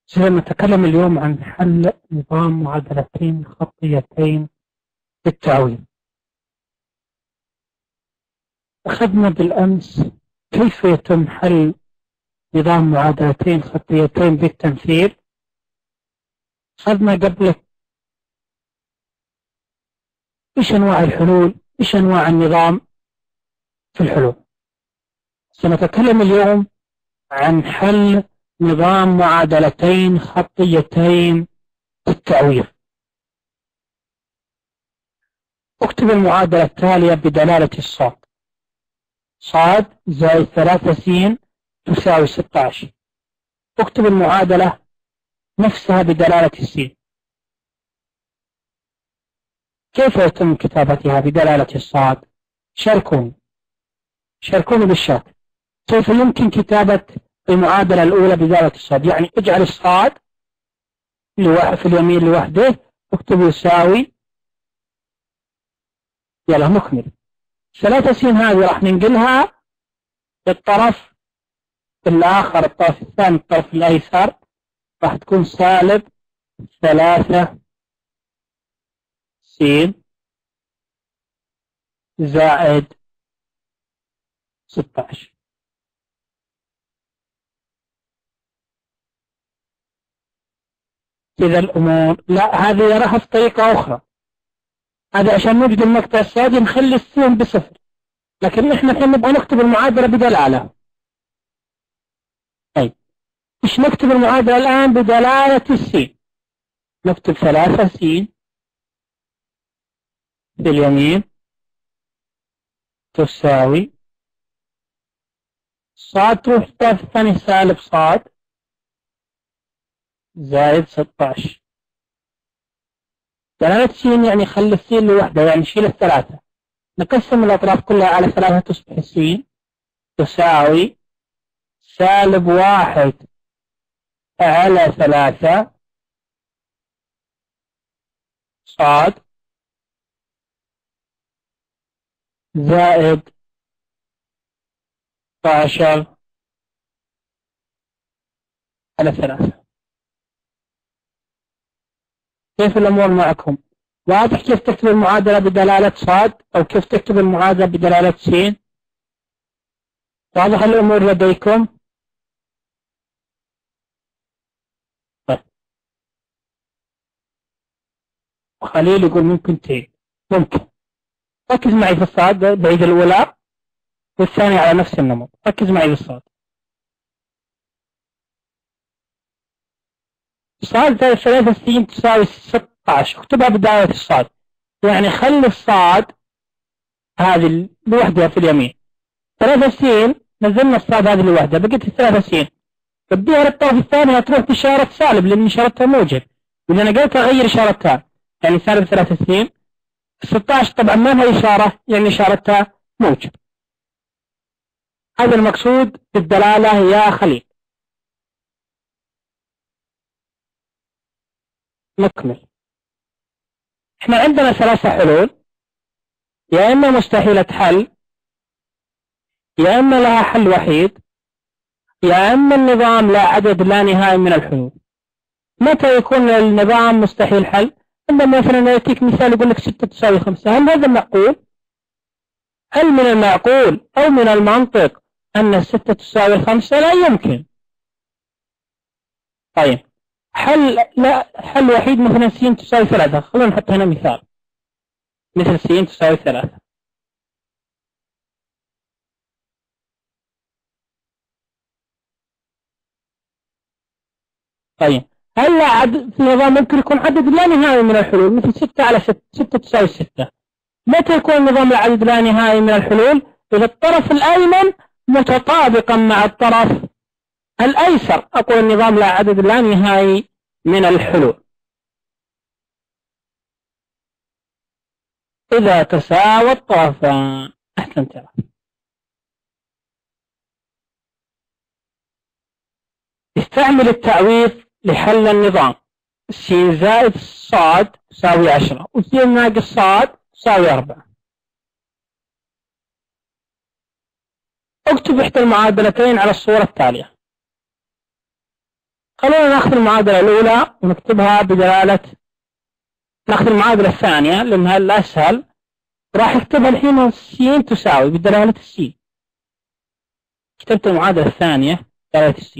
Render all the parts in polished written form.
سنتكلم اليوم عن حل نظام معادلتين خطيتين بالتعويض. أخذنا بالأمس كيف يتم حل نظام معادلتين خطيتين بالتمثيل. أخذنا قبل إيش أنواع الحلول، إيش أنواع النظام في الحلول. سنتكلم اليوم عن حل نظام معادلتين خطيتين بالتعويض. اكتب المعادلة التالية بدلالة الصاد. صاد زائد 3 س تساوي 16. اكتب المعادلة نفسها بدلالة السين. كيف يتم كتابتها بدلالة الصاد؟ شاركوني بالشات. كيف يمكن كتابة المعادلة الأولى بدلالة الصاد؟ يعني اجعل الصاد في اليمين لوحده، اكتب يساوي، يلا نكمل. 3 س هذه راح ننقلها للطرف الآخر، الطرف الثاني، الطرف الأيسر، راح تكون سالب 3 س زائد 16. إذا الأمور لا، هذه راح في طريقة أخرى. هذا عشان نوجد المقطع السادي نخلي السين بصفر، لكن احنا الحين نبغى نكتب المعادلة بدلالة. طيب ايش نكتب المعادلة الآن بدلالة السين؟ نكتب 3 س في اليمين تساوي صاد، تروح الطرف الثاني سالب صاد زائد 16. دلالة س يعني خلي السين لوحدها، يعني شيل الثلاثة، نقسم الأطراف كلها على 3 تصبح س تساوي سالب 1 على 3 صاد زائد 16 على 3. كيف الأمور معكم؟ واضح كيف تكتب المعادلة بدلالة صاد أو كيف تكتب المعادلة بدلالة س؟ واضح الأمور لديكم؟ طيب خليل يقول ممكن تين. ممكن. ركز معي في الصاد، بعيد الأولى والثانية على نفس النمط. ركز معي في الصاد. صاد 3 س تساوي 16، اكتبها بدلالة الصاد، يعني خلي الصاد هذه لوحدها في اليمين. 3 س نزلنا الصاد هذه لوحدها، بقيت 3 س، بديها للطرف الثاني هتروح بإشارة سالب لأن إشارتها موجب، وإذا أنا قلت أغير إشارتها يعني سالب 3 س. 16 طبعا ما لها إشارة يعني إشارتها موجب. هذا المقصود بالدلالة يا خليل. نكمل. احنا عندنا 3 حلول، يا إما مستحيلة حل، يا إما لها حل وحيد، يا إما النظام لا عدد لا نهائي من الحلول. متى يكون النظام مستحيل حل؟ عندما مثلا يأتيك مثال يقول لك 6 تساوي 5، هل هذا معقول؟ هل من المعقول أو من المنطق أن 6 تساوي 5؟ لا يمكن. طيب حل وحيد مثلا س تساوي 3، خلونا نحط هنا مثال مثل س تساوي 3. طيب هل في النظام ممكن يكون عدد لا نهائي من الحلول مثل 6 على 6 تساوي 6؟ متى يكون النظام العدد لا نهائي من الحلول؟ إذا الطرف الأيمن متطابقا مع الطرف الأيسر، أقول النظام لا عدد لا نهائي من الحلول. إذا تساوى الطرفان. أحسنت يا رب. استعمل التعويض لحل النظام. س زائد صاد تساوي 10 وس ناقص صاد تساوي 4. اكتب إحدى المعادلتين على الصورة التالية. خلونا ناخذ المعادلة الأولى ونكتبها بدلالة، ناخذ المعادلة الثانية لأنها الأسهل، راح اكتبها الحين س تساوي بدلالة الس. كتبت المعادلة الثانية بدلالة الس.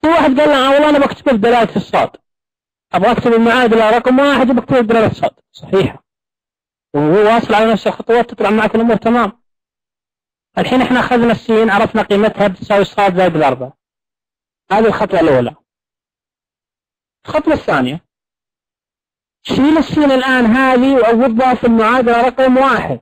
في واحد قال لنا والله أنا بكتبها بدلالة الصاد، أبغى أكتب المعادلة رقم 1 وبكتبها بدلالة الصاد. صحيحة، وهو واصل على نفس الخطوات تطلع معك الأمور تمام. الحين احنا أخذنا الس، عرفنا قيمتها بتساوي صاد زائد الأربعة. هذه الخطوة الأولى. الخطوة الثانية، شيل السين الآن هذه وعوضها في المعادلة رقم 1.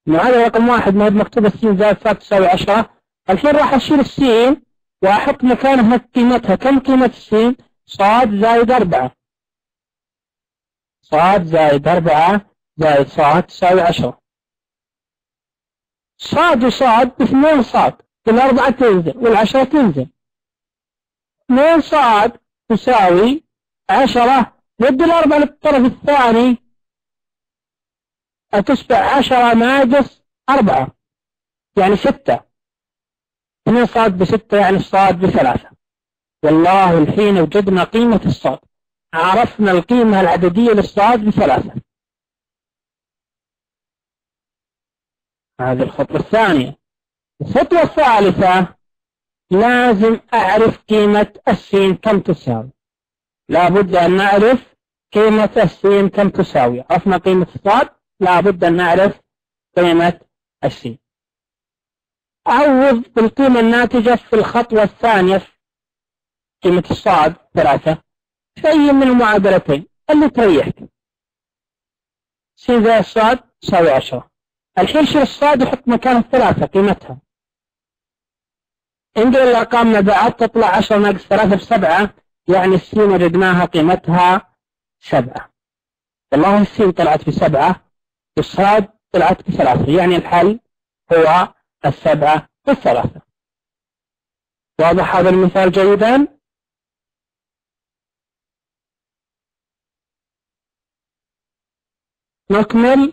المعادلة رقم 1 ما هي مكتوبة السين زائد صاد تساوي 10. الحين راح أشيل السين وأحط مكانها قيمتها. كم قيمة السين؟ صاد زائد 4. صاد زائد 4 زائد صاد تساوي 10. صاد وصاد ب2 صاد، والأربعة تنزل والعشرة تنزل. 2 صاد تساوي 10، ند الأربعة للطرف الثاني تصبح 10 ناقص 4 يعني 6. 2 صاد ب6 يعني الصاد ب3. والله الحين وجدنا قيمة الصاد، عرفنا القيمة العددية للصاد ب3. هذه الخطوة الثانية. الخطوة الثالثة، لازم أعرف قيمة السين كم تساوي. لابد أن نعرف قيمة السين كم تساوي. عرفنا قيمة الصاد، لابد أن نعرف قيمة السين. أعوض بالقيمة الناتجة في الخطوة الثانية في قيمة الصاد 3 في أي من المعادلتين اللي تريحك. س زائد الصاد تساوي 10. الحين شيل الصاد وحط مكان 3 قيمتها. انقل الأرقام مع بعض تطلع 10 ناقص 3 ب7، يعني السين وجدناها قيمتها 7. والله السين طلعت ب7 والصاد طلعت ب3، يعني الحل هو 7 و3. واضح هذا المثال جيدا؟ نكمل.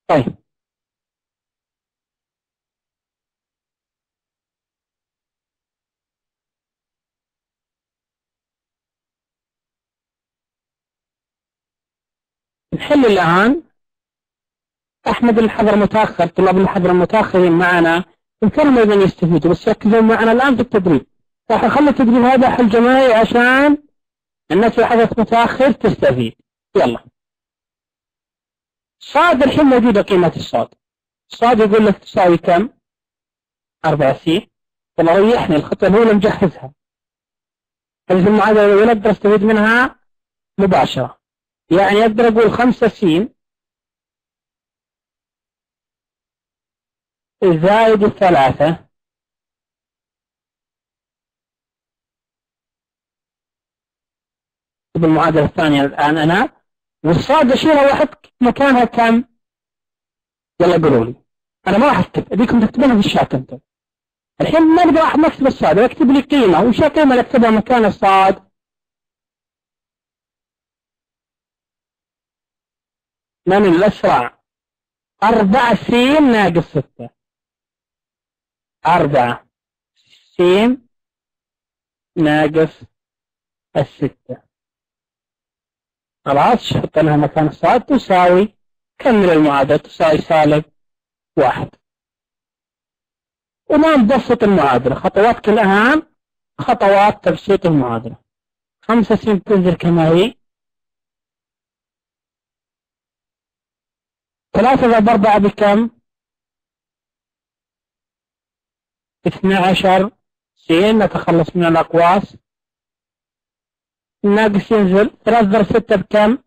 طيب نحل الآن. أحمد الحضر متأخر، طلاب الحضر المتأخرين معنا يمكنهم أيضا يستفيدوا، بس يركزون معنا الآن في التدريب. راح أخلي التدريب هذا حل جماعي عشان الناس اللي حضرت متأخر تستفيد. يلا. صاد الحين موجودة قيمة الصاد. الصاد يقول لك تساوي كم؟ 4 س. والله ريحني، الخطوة الأولى مجهزها. هذه المعادلة الأولى أقدر أستفيد منها مباشرة. يعني أقدر أقول 5 س زائد 3 بالمعادلة الثانية الآن أنا، والصاد أشيلها وأحط مكانها كم؟ يلا قولوا لي. أنا ما راح أكتب، أبيكم تكتبونها في الشات أنتم. الحين ما أقدر راح أكتب الصاد، أكتب لي قيمة، وش القيمة اللي أكتبها مكان الصاد؟ من الأسرع؟ 4 س ناقص 6. 4 س ناقص 6. خلاص شفت لها مكان الصاد تساوي، كمل المعادلة، تساوي -1. وما نبسط المعادلة، خطواتك الأهم خطوات تبسيط المعادلة. 5 س تنزل كما هي، 3 ضرب 4 بكم؟ 12 س. نتخلص من الأقواس، الناقص ينزل. 3 ضرب 6 بكم؟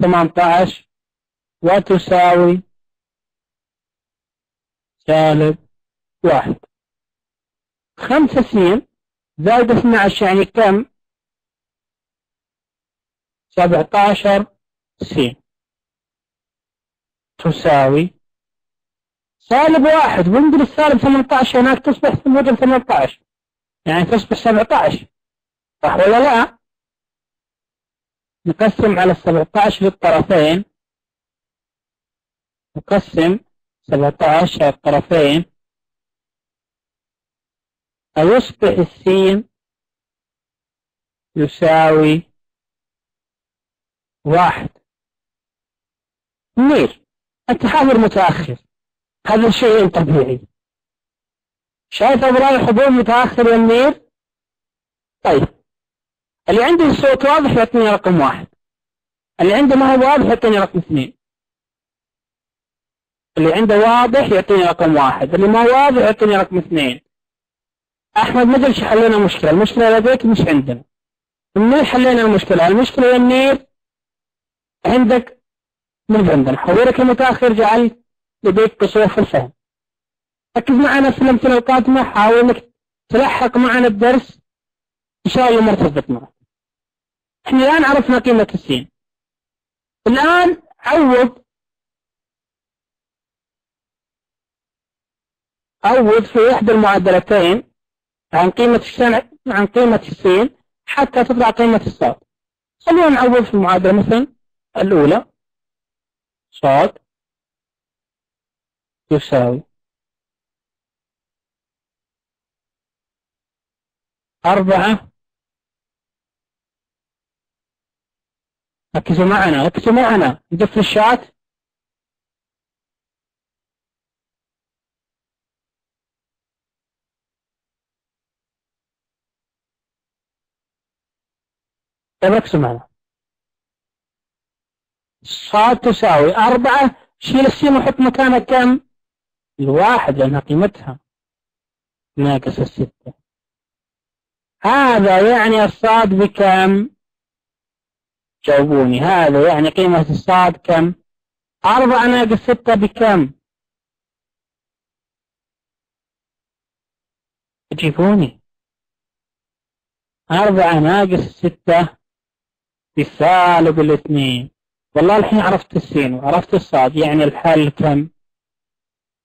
18 وتساوي -1. 5 س زائد 12 يعني كم؟ 17 س تساوي -1. وانقل السالب 18 هناك تصبح موجب 18، يعني تصبح 17. صح ولا لا؟ نقسم على 17 للطرفين، نقسم 17 على الطرفين، أيصبح السين يساوي 1. منير أنت حاضر متأخر، هذا شيء طبيعي. شايف أبراج الحضور متأخر يا منير؟ طيب اللي عنده الصوت واضح يعطيني رقم 1، اللي عنده ما هو واضح يعطيني رقم 2، اللي عنده واضح يعطيني رقم 1، اللي ما واضح يعطيني رقم 2. أحمد ما أدري حلينا مشكلة، المشكلة لديك مش عندنا. منير حلينا المشكلة يا منير عندك من عندنا. حضورك المتأخر جعل لديك قصور في الفهم. ركز معنا في الأمثلة القادمة، حاول انك تلحق معنا الدرس ان شاء الله مرتبط معك. احنا الآن عرفنا قيمة السين، الآن عوض في إحدى المعادلتين عن قيمة السين حتى تطلع قيمة الصاد. خلونا نعوض في المعادلة مثلا الأولى، صاد يساوي 4. ركزوا معنا ندف الشات. ركزوا معنا. صاد تساوي 4، شيل السين وحط مكانها كم؟ 1 لأنها قيمتها ناقص 6. هذا يعني الصاد بكم؟ جاوبوني. هذا يعني قيمة الصاد كم؟ 4 ناقص 6 بكم؟ جيبوني. 4 ناقص 6 بسالب 2. والله الحين عرفت السين وعرفت الصاد، يعني الحل كم؟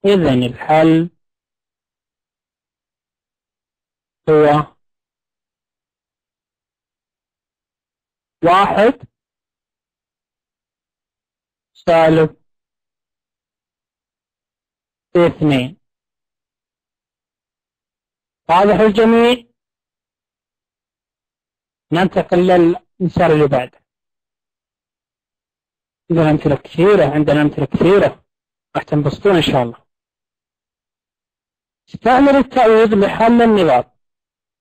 إذن الحل هو 1 سالب 2. واضح الجميع؟ ننتقل للمثال اللي بعده. عندنا أمثلة كثيرة راح تنبسطون إن شاء الله. استعمل التعويض لحل النظام.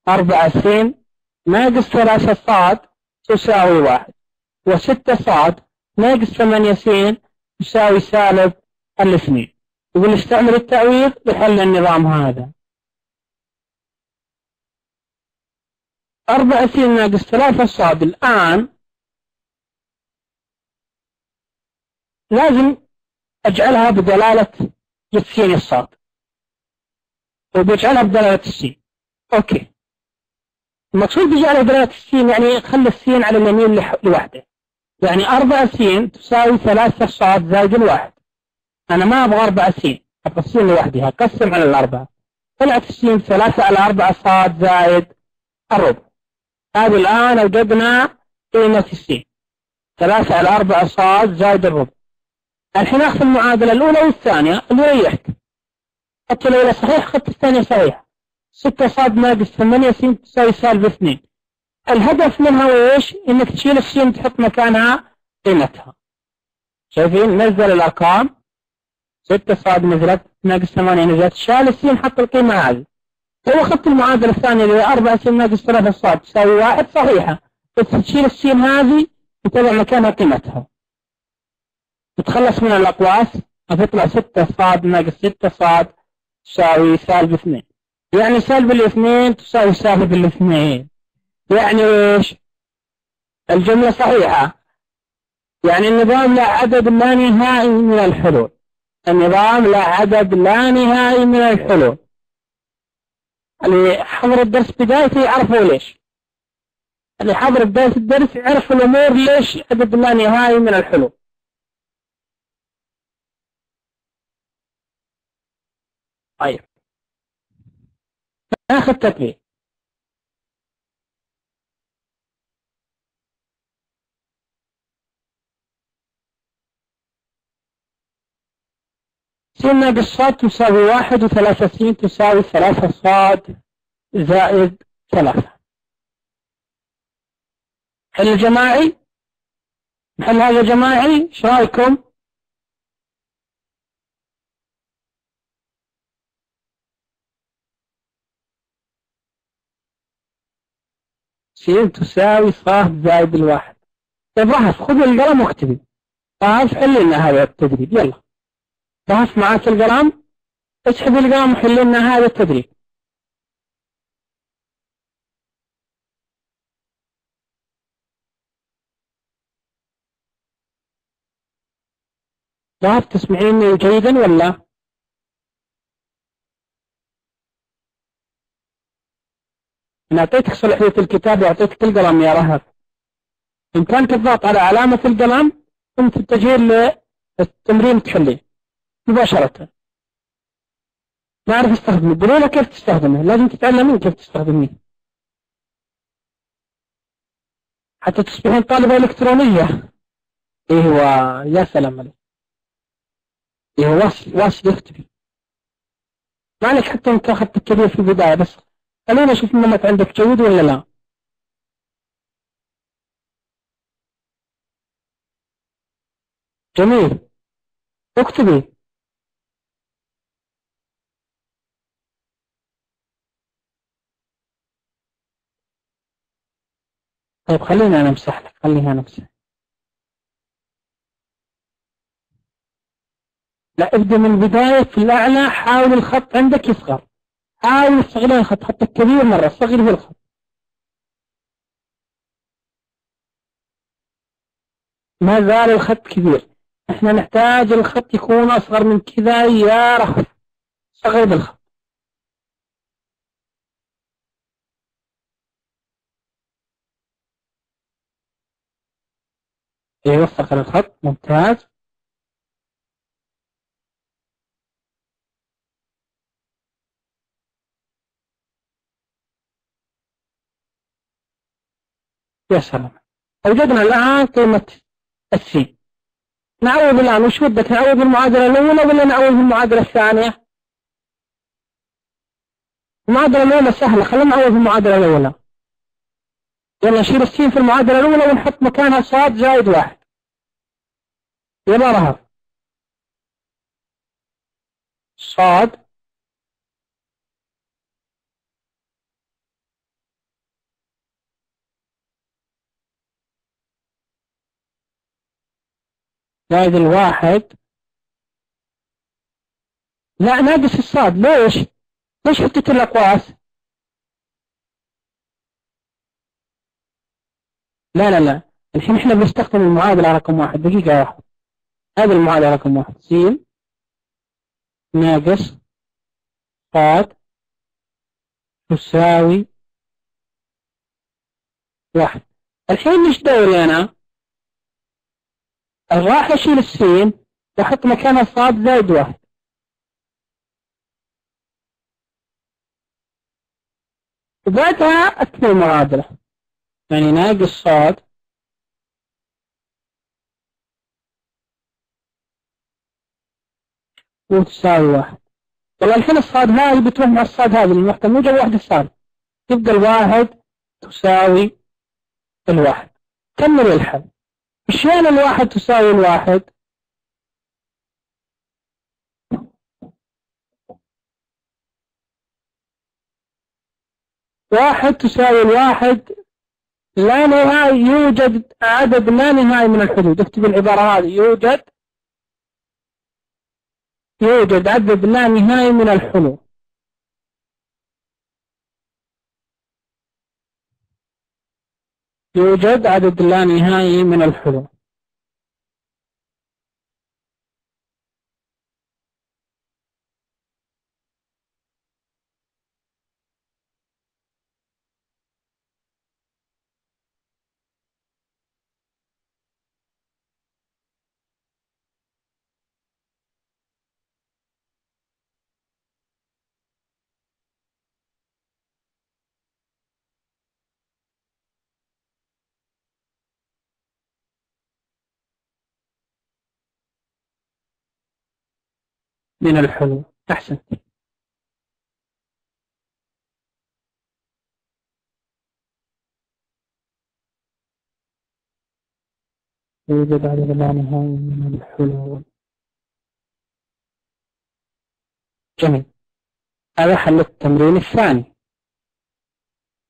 4 س ناقص 3 صاد تساوي 1، و6 صاد ناقص 8 س تساوي سالب 2. يقول استعمل التعويض لحل النظام هذا. 4 س ناقص 3 صاد الآن لازم أجعلها بدلالة السين الصاد، وبجعلها بدلالة السين. أوكي، المقصود بجعلها بدلالة السين يعني خلي السين على اليمين لوحده. يعني 4 س تساوي 3 صاد زائد 1. أنا ما أبغى 4 س، أبغى السين لوحدها. قسم على 4، طلعت السين 3 على 4 صاد زائد الربع. هذه الآن وجدنا قيمة السين 3 على 4 صاد زائد الربع. الحين أخذ المعادلة الأولى والثانية اللي يريحك. خدت الأولى صحيح، خدت الثانية صحيح. 6 صاد ناقص 8 س تساوي سالب 2. الهدف منها وإيش؟ إنك تشيل السين تحط مكانها قيمتها. شايفين؟ نزل الأرقام، 6 صاد نزلت ناقص 8 نزلت، شال السين حط القيمة هذه. لو أخذت المعادلة الثانية اللي 4 س ناقص 3 صاد تساوي 1 صحيحة، بس تشيل السين هذه وتضع مكانها قيمتها. تتخلص من الأقواس هتطلع 6 صاد ناقص 6 صاد تساوي سالب 2. يعني سالب 2 تساوي سالب 2. يعني ايش؟ الجملة صحيحة. يعني النظام له عدد لا نهائي من الحلول. النظام له عدد لا نهائي من الحلول. اللي حضر الدرس بدايته يعرفوا ليش. اللي حضر بداية الدرس يعرف الأمور ليش عدد لا نهائي من الحلول. طيب طيب. ناخذ تطبيق. س ناقص صاد تساوي 1 و3 س تساوي 3 صاد زائد 3. حل جماعي، نحل هذا جماعي، ايش رايكم؟ س تساوي صاد زائد 1. طيب رهف خذ القلم واكتبي. رهف حل لنا هذا التدريب، يلا رهف معاك القلم، اسحب القلم وحل لنا هذا التدريب. رهف تسمعيني جيدا ولا؟ أنا أعطيتك صلاحية الكتاب وأعطيتك القلم يا رهف. بإمكانك الضغط على علامة القلم ثم تتجه للتمرين تحليه مباشرة. ما أعرف استخدمه، قولوا له كيف تستخدمه، لازم تتعلمين كيف تستخدميه حتى تصبحين طالبة إلكترونية. ايوه يا سلام عليك. ايوه واصل يكتبي. ما عليك حتى انت اخذت الكبير في البداية، بس خلينا نشوف النمط عندك جيد ولا لا. جميل، اكتبي. طيب خليني انا امسح لك، خليني انا امسح. لا ابدا من البداية في الاعلى، حاول الخط عندك يصغر، حاول تصغرين الخط حتى الكبير مرة صغر في الخط. ما زال الخط كبير، احنا نحتاج الخط يكون اصغر من كذا يا رهف. صغر بالخط. ايوه صغر الخط ممتاز. يا سلام. اوجدنا الان قيمة السي. نعوض الآن، وش ودك نعوض المعادلة الأولى ولا نعوض المعادلة الثانية؟ المعادلة الأولى سهلة، خلينا نعوض المعادلة الأولى. يلا نشيل السين في المعادلة الأولى ونحط مكانها صاد زائد 1. يلا رهب. صاد زائد 1. لا ناقص الصاد، ليش حطيت الأقواس؟ لا الحين احنا بنستخدم المعادلة رقم 1، دقيقة واحدة. هذه المعادلة رقم 1 س ناقص صاد تساوي 1. الحين ايش دوري أنا؟ راح أشيل السين وأحط مكانها صاد زائد 1. وبعدها أكتب المعادلة، يعني ناقص صاد وتساوي 1. والله الحين الصاد هذه بتروح مع الصاد هذه الوحدة موجب واحدة صاد، تبقى 1 تساوي 1. كمل الحل. إشياء 1 تساوي 1. 1 تساوي 1 لا نهائي، يوجد عدد لا نهائي من الحدود. اكتب العبارة هذه، يوجد عدد لا نهائي من الحلول. يوجد عدد لا نهائي من الحلول. من الحلول. أحسنت. يوجد عدد لا نهائي من الحلول. جميل. هذا حل التمرين الثاني.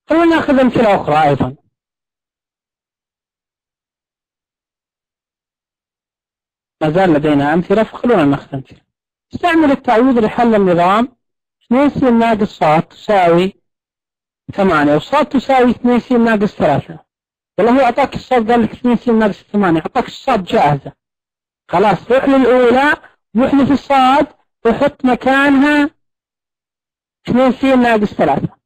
خلونا نأخذ أمثلة أخرى أيضا. ما زال لدينا أمثلة، فخلونا نأخذ أمثلة. استعمل التعويض لحل النظام 2 س ناقص ص تساوي 8 وص تساوي 2 س ناقص 3. والله هو أعطاك الصاد قال لك 2 س ناقص 8، أعطاك الصاد جاهزة. خلاص روح للأولى واحذف الصاد وحط مكانها 2 س ناقص 3.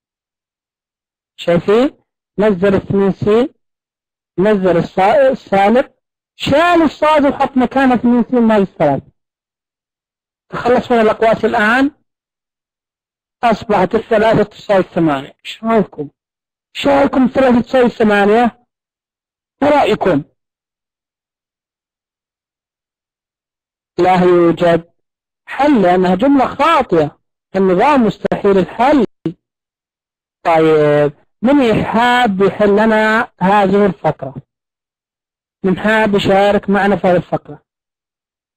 شايفين؟ نزل 2 س، نزل السالب، شال الصاد وحط مكانها 2 س ناقص 3. تخلص من الأقواس الآن. أصبحت 3 تساوي 8. إيش رأيكم؟ إيش رأيكم 3 تساوي 8؟ ما رأيكم؟ لا يوجد حل لأنها جملة خاطئة. النظام مستحيل الحل. طيب من حاب يحل لنا هذه الفقرة؟ من حاب يشارك معنا في هذه الفقرة؟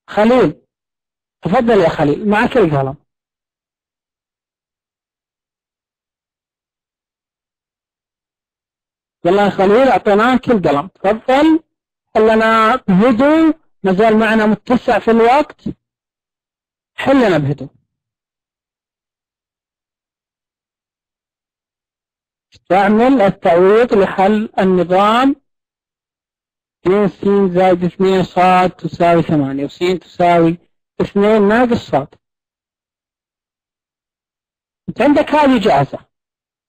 خليل، تفضل يا خليل، معك القلم. يلا يا خليل أعطيناك القلم، تفضل حل لنا بهدوء، مازال معنا متسع في الوقت، حل لنا بهدوء. استعمل التعويض لحل النظام 2 س زائد 2 ص تساوي 8 وس تساوي 2 ناقص ص. انت عندك هذه جاهزة،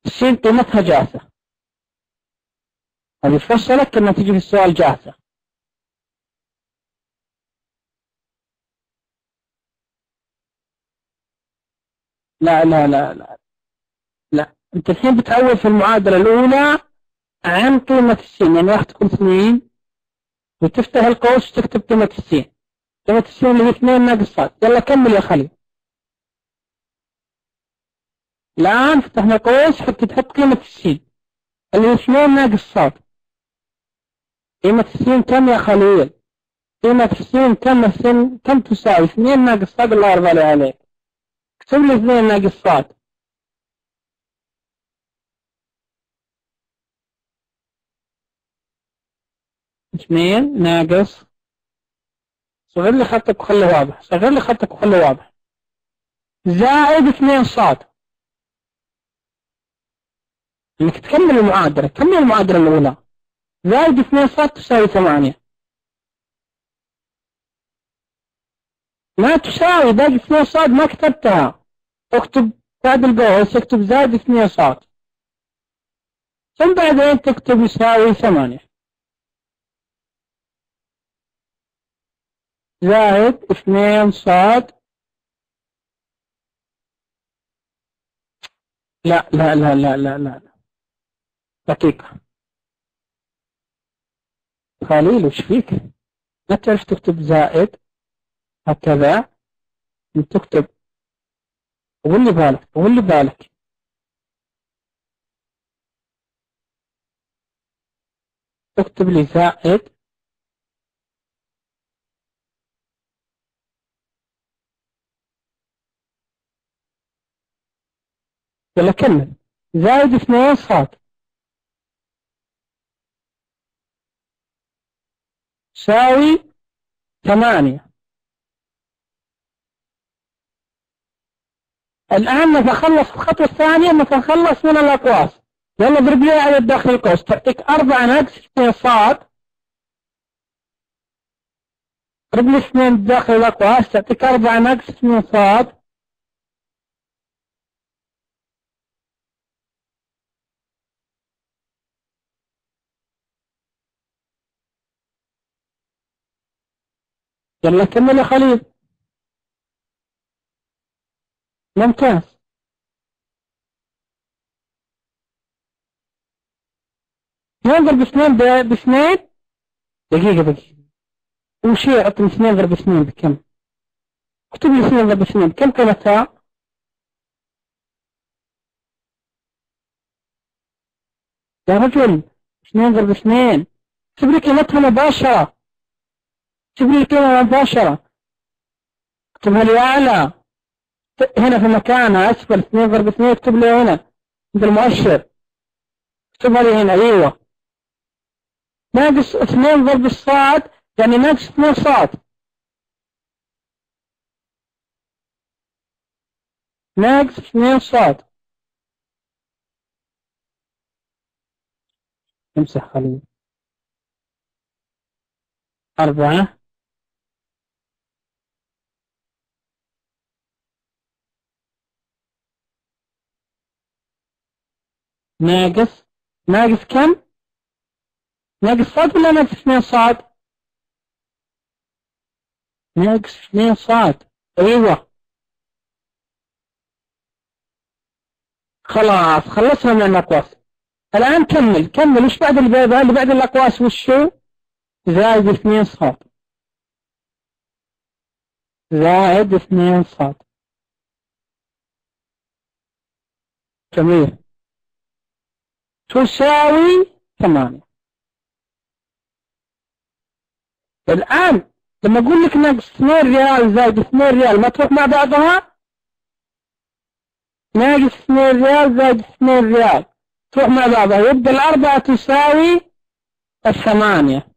السين قيمتها جاهزة، هذه فصلت لما تجي في السؤال جاهزة. لا لا لا لا لا، انت الحين بتعوض في المعادلة الأولى عن قيمة السين، يعني راح تكون 2 وتفتح القوس وتكتب قيمة السين. قيمة السين اللي هي 2 ناقص ص. يلا كمل يا خليل. الآن فتحنا قوس تحط قيمة السين اللي هي 2 ناقص ص. قيمة السين كم يا خليل؟ قيمة السين كم؟ السين كم تساوي؟ 2 ناقص ص. الله يرضى عليك، اكتب لي 2 ناقص ص. 2 ناقص، صغر لي خطك وخله واضح، صغر لي خطك وخله واضح، زائد 2 ص. انك تكمل المعادلة، كمل المعادلة الأولى. زائد 2 ص تساوي 8. ما تساوي، باقي 2 ص ما كتبتها. اكتب بعد القوس اكتب زائد 2 ص، ثم بعدين تكتب يساوي 8 زائد 2 ص. لا لا لا لا لا لا، دقيقة خليل، وش فيك؟ لا تعرف تكتب زائد هكذا، تكتب واللي بالك واللي بالك. اكتب لي زائد يلا كمل، زائد 2 ص تساوي 8. الآن نتخلص الخطوة الثانية، نتخلص من الأقواس. يلا اضرب لي عدد داخل القوس، تعطيك 4 ناقص 2 ص. اضرب لي 2 داخل الأقواس تعطيك 4 ناقص 2 ص. يلا كمل يا خليل. ممتاز. نضرب باثنين باثنين. دقيقة دقيقة، وش يعطي 2 ضرب 2 بكم؟ اكتب لي 2 ضرب 2 كم قيمتها؟ يا رجل 2 ضرب 2 اكتب لي قيمتها مباشرة، اكتب لي القيمة مباشرة، اكتبها لي أعلى هنا في مكانها أسفل 2 ضرب 2 اكتب لي هنا عند المؤشر، اكتبها لي هنا أيوة. ناقص 2 ضرب الصاد يعني ناقص 2 صاد، ناقص 2 صاد. امسح خليه 4 ناقص كم؟ ناقص صاد ولا ناقص 2 صاد؟ ناقص 2 صاد ايوه. خلاص خلصنا من الأقواس. الآن كمل وش بعد اللي بعد الأقواس وشو؟ زائد 2 صاد، زائد 2 صاد. جميل. تساوي 8. الآن لما أقول لك ناقص 2 ريال زائد 2 ريال ما تروح مع بعضها؟ ناقص 2 ريال زائد 2 ريال تروح مع بعضها، يبقى الأربعة تساوي 8.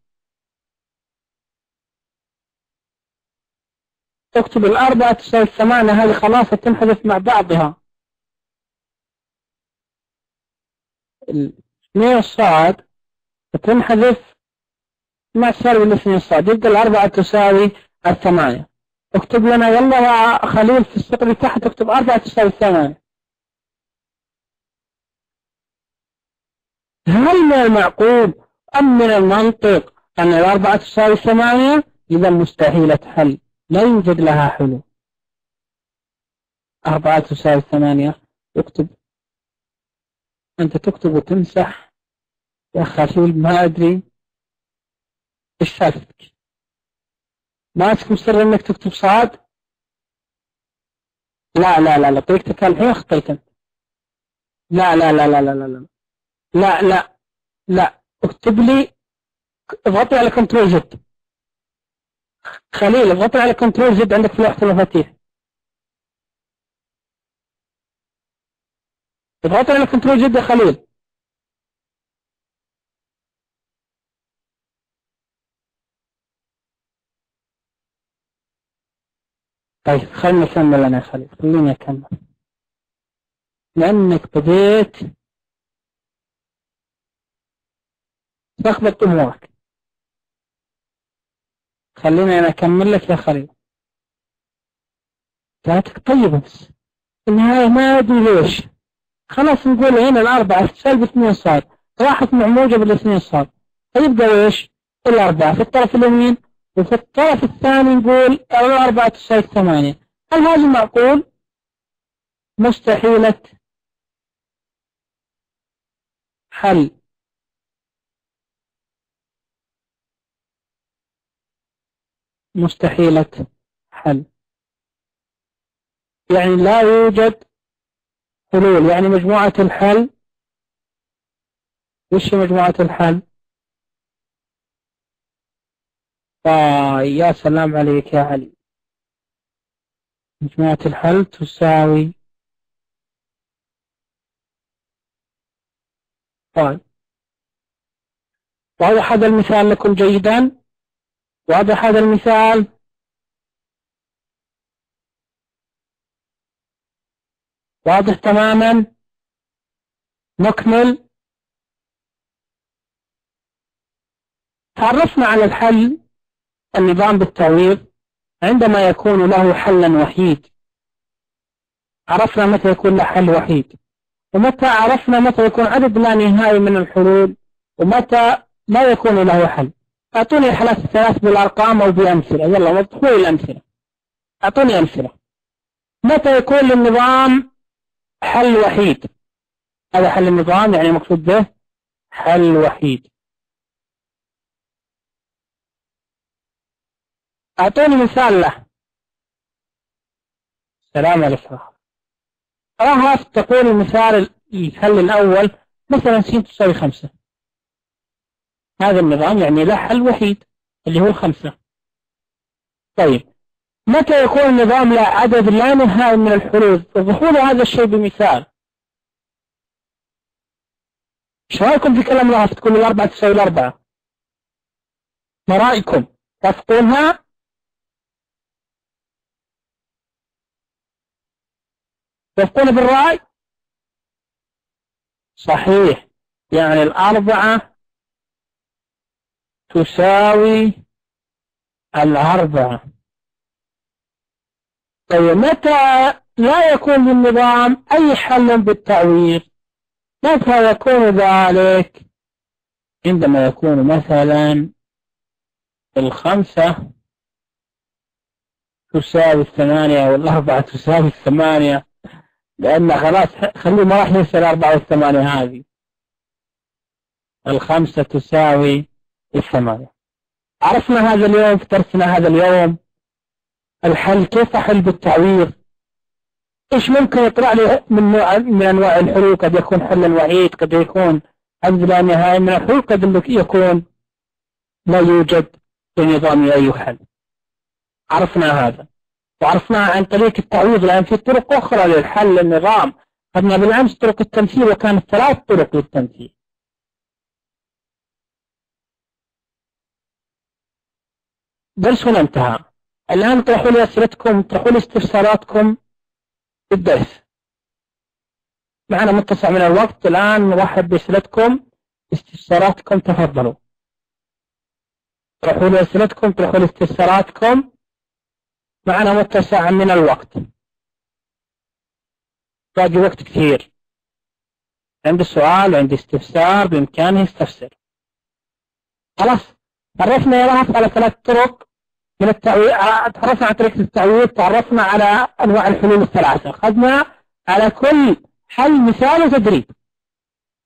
تكتب الأربعة تساوي 8 هذه خلاص تنحذف مع بعضها. 2 صاد تنحذف مع سالب 2 صاد، يبقى الأربعة تساوي 8. اكتب لنا يلا يا خليل في السطر اللي تحت اكتب 4 تساوي 8. هل من المعقول أم من المنطق أن الأربعة تساوي 8؟ إذا مستحيلة حل، لا يوجد لها حلول. 4 تساوي 8 اكتب، أنت تكتب وتمسح يا خليل ما أدري إيش سالفتك، ماسك مصر إنك تكتب صاد؟ لا طريقتك الحين أخطيت. لا لا لا لا اكتب لي، اضغطي على كنترول زد. خليل اضغطي على كنترول زد عندك في لوحة المفاتيح، اضغطي على كنترول زد يا خليل. طيب خلينا نكمل أنا يا خليل، خليني أكمل لأنك بديت تلخبط أمورك. خليني أنا أكمل لك يا خليل. جاتك طيبة بس النهاية ما أدري ليش. خلاص نقول هنا الأربعة سالب 2 صاد راحت مع موجب 2 صاد، فيبقى إيش؟ الأربعة في الطرف اليمين وفي الطرف الثاني نقول الأربعة تساوي 8. هل هذا معقول؟ مستحيلة حل. مستحيلة حل يعني لا يوجد حلول، يعني مجموعة الحل. وش مجموعة الحل؟ يا سلام عليك يا علي. مجموعة الحل تساوي طيب. واضح هذا المثال لكم جيدا؟ واضح هذا المثال؟ واضح تماما؟ نكمل. تعرفنا على الحل النظام بالتعويض عندما يكون له حلا وحيد. عرفنا متى يكون له حل وحيد، ومتى عرفنا متى يكون عدد لا نهائي من الحلول، ومتى لا يكون له حل. أعطوني الحالات الثلاث بالأرقام أو بأمثلة، يلا وضحوا لي الأمثلة. أعطوني أمثلة. متى يكون للنظام حل وحيد؟ هذا حل النظام يعني مقصود به حل وحيد. أعطوني مثال له. سلام عليكم. راح تقول المثال الحل الأول مثلا س تساوي 5. هذا النظام يعني له حل وحيد اللي هو 5. طيب متى يكون النظام له عدد لا نهائي من الحلول؟ وضحوا لي هذا الشيء بمثال. ايش رايكم في كلام الله تقول الأربعة تساوي الأربعة؟ ما رايكم؟ توافقونها؟ توافقون بالرأي؟ صحيح، يعني الأربعة تساوي الأربعة. طيب متى لا يكون للنظام أي حل بالتعويض؟ متى يكون ذلك؟ عندما يكون مثلا 5 تساوي 8 والأربعة تساوي 8، لأن خلاص خليه ما راح ينسى 4 و8 هذه. 5 تساوي 8. عرفنا هذا اليوم في درسنا هذا اليوم الحل، كيف أحل بالتعويض، إيش ممكن يطلع لي من أنواع الحلول. قد يكون حلا وحيد، قد يكون عدد لا نهائي من الحلول، قد يكون لا يوجد لنظام أي حل. عرفنا هذا وعرفناها عن طريق التعويض، لأن في طرق أخرى للحل للنظام. خدنا بالأمس طرق التمثيل وكانت 3 طرق للتمثيل. درسنا انتهى. الآن اطرحوا لي أسئلتكم، اطرحوا لي استفساراتكم في الدرس. معنا متسع من الوقت الآن، نرحب بأسئلتكم استفساراتكم. تفضلوا اطرحوا لي أسئلتكم، اطرحوا لي استفساراتكم. معنا متسع من الوقت، باقي وقت كثير. عندي سؤال، عندي استفسار، بإمكانه يستفسر. خلاص تعرفنا يا رهف على 3 طرق من التعويض. تعرفنا على طريقة التعويض، تعرفنا على أنواع الحلول ال3، خذنا على كل حل مثال وتدريب.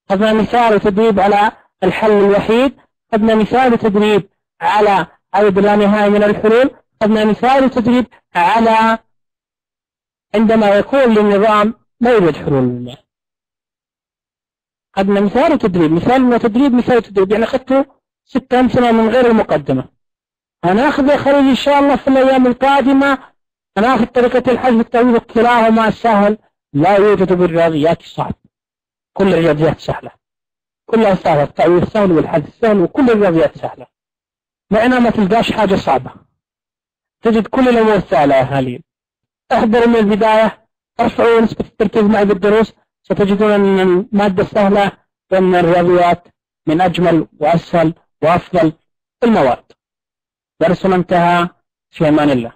خذنا مثال وتدريب على الحل الوحيد، خذنا مثال وتدريب على عدد لا نهائي من الحلول، خذنا مثال وتدريب على عندما يكون للنظام لا يوجد حلول. خذنا مثال وتدريب، مثال وتدريب، مثال وتدريب، يعني أخذته 6 أمثلة من غير المقدمة. هناخذ خروج إن شاء الله في الأيام القادمة. هناخذ طريقة الحل بالتعويض، كلاهما سهل، لا يوجد بالرياضيات الصعب. كل الرياضيات سهلة، كلها سهلة، التعويض سهل والحل سهل وكل الرياضيات سهلة. معنا ما تلقاش حاجة صعبة، تجد كل الأمور سهلة يا أهالي. احضروا من البداية، ارفعوا نسبة التركيز معي بالدروس، ستجدون أن المادة سهلة وأن الرياضيات من أجمل وأسهل وأفضل المواد. درسنا انتهى، في أمان الله.